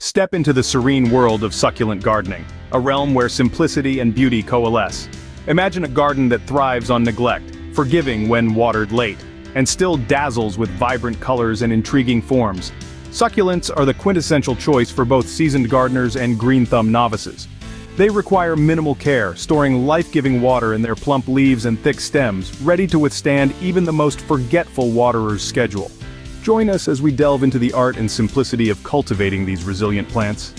Step into the serene world of succulent gardening, a realm where simplicity and beauty coalesce. Imagine a garden that thrives on neglect, forgiving when watered late, and still dazzles with vibrant colors and intriguing forms. Succulents are the quintessential choice for both seasoned gardeners and green-thumb novices. They require minimal care, storing life-giving water in their plump leaves and thick stems, ready to withstand even the most forgetful waterer's schedule. Join us as we delve into the art and simplicity of cultivating these resilient plants.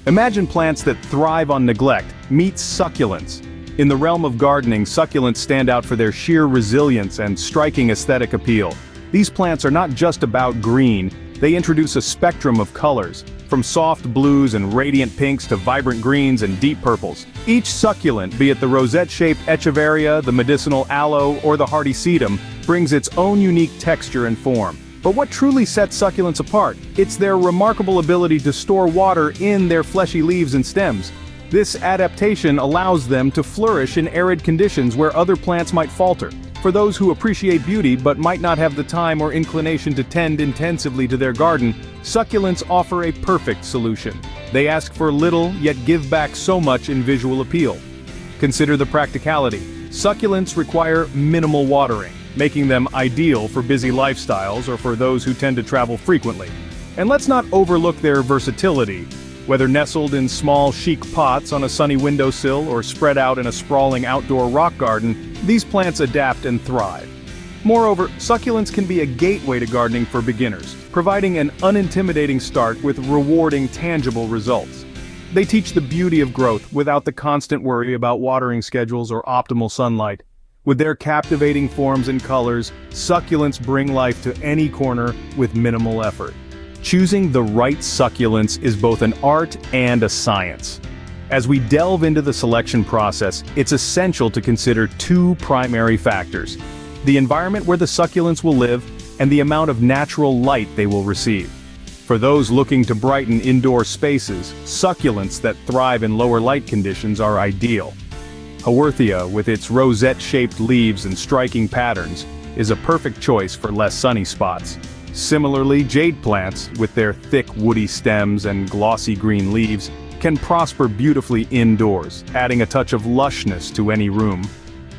Imagine plants that thrive on neglect. Meet succulents. In the realm of gardening, succulents stand out for their sheer resilience and striking aesthetic appeal. These plants are not just about green, they introduce a spectrum of colors, from soft blues and radiant pinks to vibrant greens and deep purples. Each succulent, be it the rosette-shaped echeveria, the medicinal aloe, or the hardy sedum, brings its own unique texture and form. But what truly sets succulents apart? It's their remarkable ability to store water in their fleshy leaves and stems. This adaptation allows them to flourish in arid conditions where other plants might falter. For those who appreciate beauty but might not have the time or inclination to tend intensively to their garden, succulents offer a perfect solution. They ask for little, yet give back so much in visual appeal. Consider the practicality. Succulents require minimal watering, making them ideal for busy lifestyles or for those who tend to travel frequently. And let's not overlook their versatility. Whether nestled in small, chic pots on a sunny windowsill or spread out in a sprawling outdoor rock garden, these plants adapt and thrive. Moreover, succulents can be a gateway to gardening for beginners, providing an unintimidating start with rewarding, tangible results. They teach the beauty of growth without the constant worry about watering schedules or optimal sunlight. With their captivating forms and colors, succulents bring life to any corner with minimal effort. Choosing the right succulents is both an art and a science. As we delve into the selection process, it's essential to consider two primary factors: the environment where the succulents will live and the amount of natural light they will receive. For those looking to brighten indoor spaces, succulents that thrive in lower light conditions are ideal. Haworthia, with its rosette-shaped leaves and striking patterns, is a perfect choice for less sunny spots. Similarly, jade plants, with their thick woody stems and glossy green leaves, can prosper beautifully indoors, adding a touch of lushness to any room.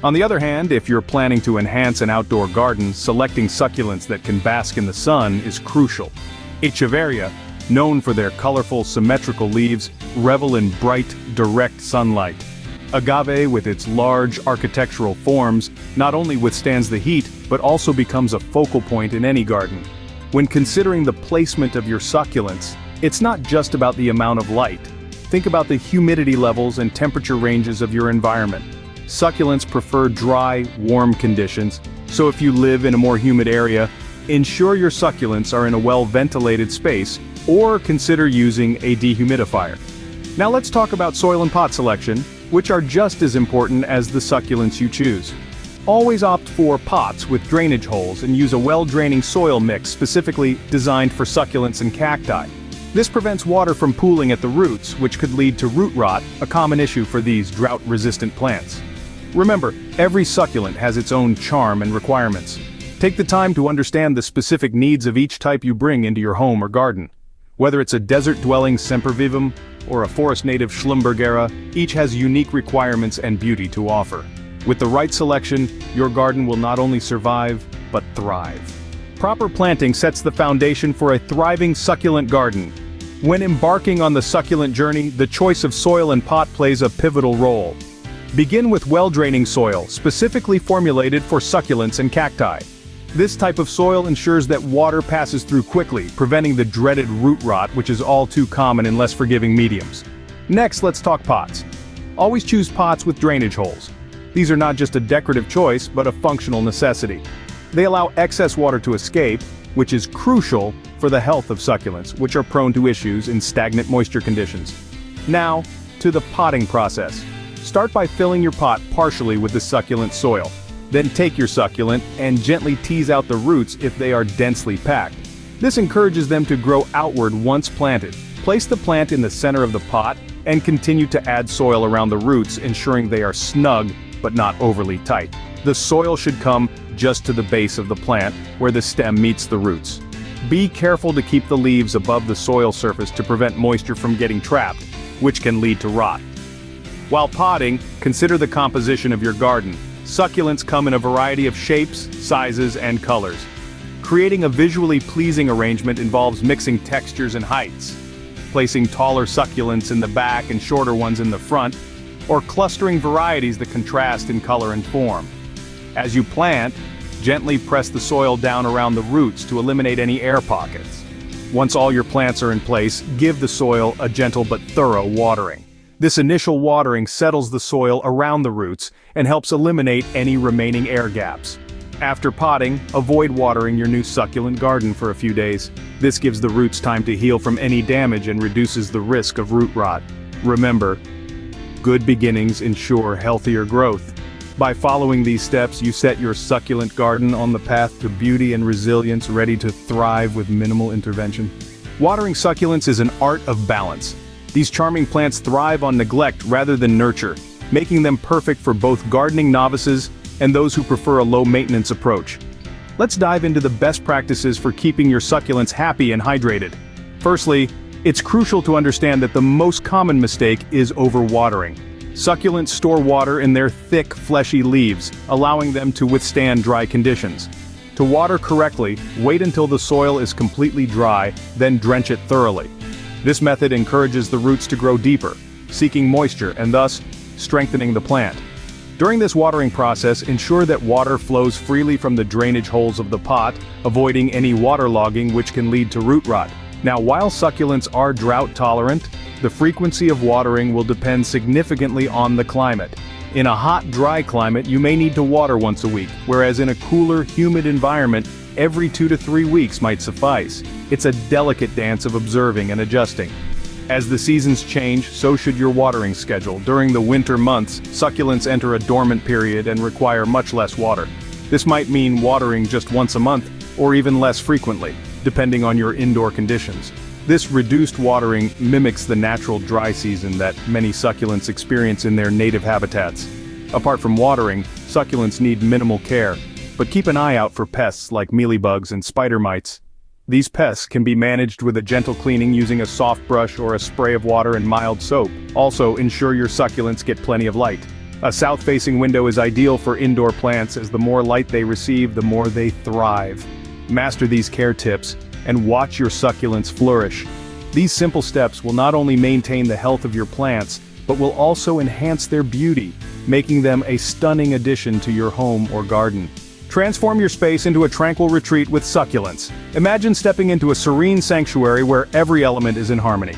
On the other hand, if you're planning to enhance an outdoor garden, selecting succulents that can bask in the sun is crucial. Echeveria, known for their colorful, symmetrical leaves, revel in bright, direct sunlight. Agave, with its large architectural forms, not only withstands the heat, but also becomes a focal point in any garden. When considering the placement of your succulents, it's not just about the amount of light. Think about the humidity levels and temperature ranges of your environment. Succulents prefer dry, warm conditions, so if you live in a more humid area, ensure your succulents are in a well-ventilated space, or consider using a dehumidifier. Now let's talk about soil and pot selection, which are just as important as the succulents you choose. Always opt for pots with drainage holes and use a well-draining soil mix specifically designed for succulents and cacti. This prevents water from pooling at the roots, which could lead to root rot, a common issue for these drought-resistant plants. Remember, every succulent has its own charm and requirements. Take the time to understand the specific needs of each type you bring into your home or garden. Whether it's a desert-dwelling sempervivum or a forest-native Schlumbergera, each has unique requirements and beauty to offer. With the right selection, your garden will not only survive, but thrive. Proper planting sets the foundation for a thriving succulent garden. When embarking on the succulent journey, the choice of soil and pot plays a pivotal role. Begin with well-draining soil, specifically formulated for succulents and cacti. This type of soil ensures that water passes through quickly, preventing the dreaded root rot, which is all too common in less forgiving mediums. Next, let's talk pots. Always choose pots with drainage holes. These are not just a decorative choice, but a functional necessity. They allow excess water to escape, which is crucial for the health of succulents, which are prone to issues in stagnant moisture conditions. Now, to the potting process. Start by filling your pot partially with the succulent soil. Then take your succulent and gently tease out the roots if they are densely packed. This encourages them to grow outward once planted. Place the plant in the center of the pot and continue to add soil around the roots, ensuring they are snug but not overly tight. The soil should come just to the base of the plant, where the stem meets the roots. Be careful to keep the leaves above the soil surface to prevent moisture from getting trapped, which can lead to rot. While potting, consider the composition of your garden. Succulents come in a variety of shapes, sizes, and colors. Creating a visually pleasing arrangement involves mixing textures and heights, placing taller succulents in the back and shorter ones in the front, or clustering varieties that contrast in color and form. As you plant, gently press the soil down around the roots to eliminate any air pockets. Once all your plants are in place, give the soil a gentle but thorough watering. This initial watering settles the soil around the roots and helps eliminate any remaining air gaps. After potting, avoid watering your new succulent garden for a few days. This gives the roots time to heal from any damage and reduces the risk of root rot. Remember, good beginnings ensure healthier growth. By following these steps, you set your succulent garden on the path to beauty and resilience, ready to thrive with minimal intervention. Watering succulents is an art of balance. These charming plants thrive on neglect rather than nurture, making them perfect for both gardening novices and those who prefer a low-maintenance approach. Let's dive into the best practices for keeping your succulents happy and hydrated. Firstly, it's crucial to understand that the most common mistake is overwatering. Succulents store water in their thick, fleshy leaves, allowing them to withstand dry conditions. To water correctly, wait until the soil is completely dry, then drench it thoroughly. This method encourages the roots to grow deeper, seeking moisture and thus strengthening the plant. During this watering process, ensure that water flows freely from the drainage holes of the pot, avoiding any waterlogging which can lead to root rot. Now, while succulents are drought tolerant, the frequency of watering will depend significantly on the climate. In a hot, dry climate, you may need to water once a week, whereas in a cooler, humid environment, every 2 to 3 weeks might suffice. It's a delicate dance of observing and adjusting. As the seasons change, so should your watering schedule. During the winter months, succulents enter a dormant period and require much less water. This might mean watering just once a month, or even less frequently, depending on your indoor conditions. This reduced watering mimics the natural dry season that many succulents experience in their native habitats. Apart from watering, succulents need minimal care, but keep an eye out for pests like mealybugs and spider mites. These pests can be managed with a gentle cleaning using a soft brush or a spray of water and mild soap. Also, ensure your succulents get plenty of light. A south-facing window is ideal for indoor plants, as the more light they receive, the more they thrive. Master these care tips and watch your succulents flourish. These simple steps will not only maintain the health of your plants, but will also enhance their beauty, making them a stunning addition to your home or garden. Transform your space into a tranquil retreat with succulents. Imagine stepping into a serene sanctuary where every element is in harmony.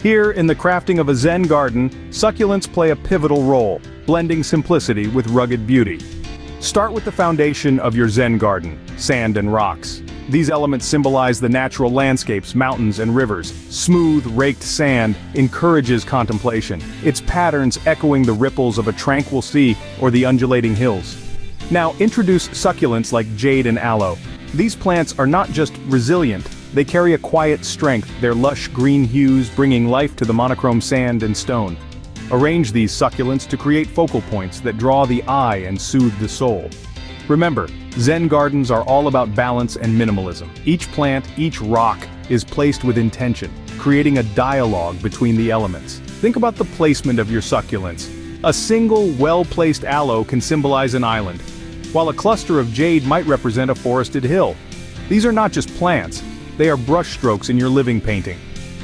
Here, in the crafting of a Zen garden, succulents play a pivotal role, blending simplicity with rugged beauty. Start with the foundation of your Zen garden, sand and rocks. These elements symbolize the natural landscapes, mountains, and rivers. Smooth, raked sand encourages contemplation, its patterns echoing the ripples of a tranquil sea or the undulating hills. Now, introduce succulents like jade and aloe. These plants are not just resilient, they carry a quiet strength, their lush green hues bringing life to the monochrome sand and stone. Arrange these succulents to create focal points that draw the eye and soothe the soul. Remember, Zen gardens are all about balance and minimalism. Each plant, each rock, is placed with intention, creating a dialogue between the elements. Think about the placement of your succulents. A single, well-placed aloe can symbolize an island, while a cluster of jade might represent a forested hill. These are not just plants, they are brushstrokes in your living painting.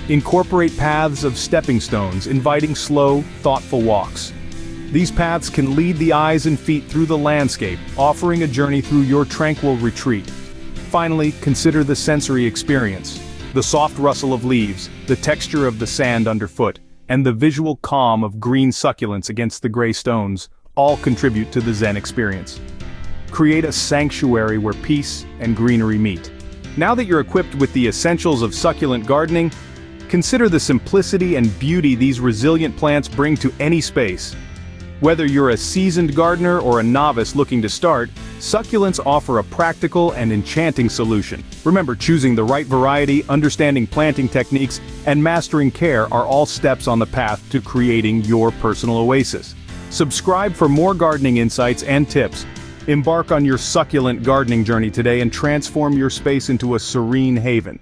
Incorporate paths of stepping stones, inviting slow, thoughtful walks. These paths can lead the eyes and feet through the landscape, offering a journey through your tranquil retreat. Finally, consider the sensory experience. The soft rustle of leaves, the texture of the sand underfoot, and the visual calm of green succulents against the gray stones all contribute to the Zen experience. Create a sanctuary where peace and greenery meet. Now that you're equipped with the essentials of succulent gardening, consider the simplicity and beauty these resilient plants bring to any space. Whether you're a seasoned gardener or a novice looking to start, succulents offer a practical and enchanting solution. Remember, choosing the right variety, understanding planting techniques, and mastering care are all steps on the path to creating your personal oasis. Subscribe for more gardening insights and tips. Embark on your succulent gardening journey today and transform your space into a serene haven.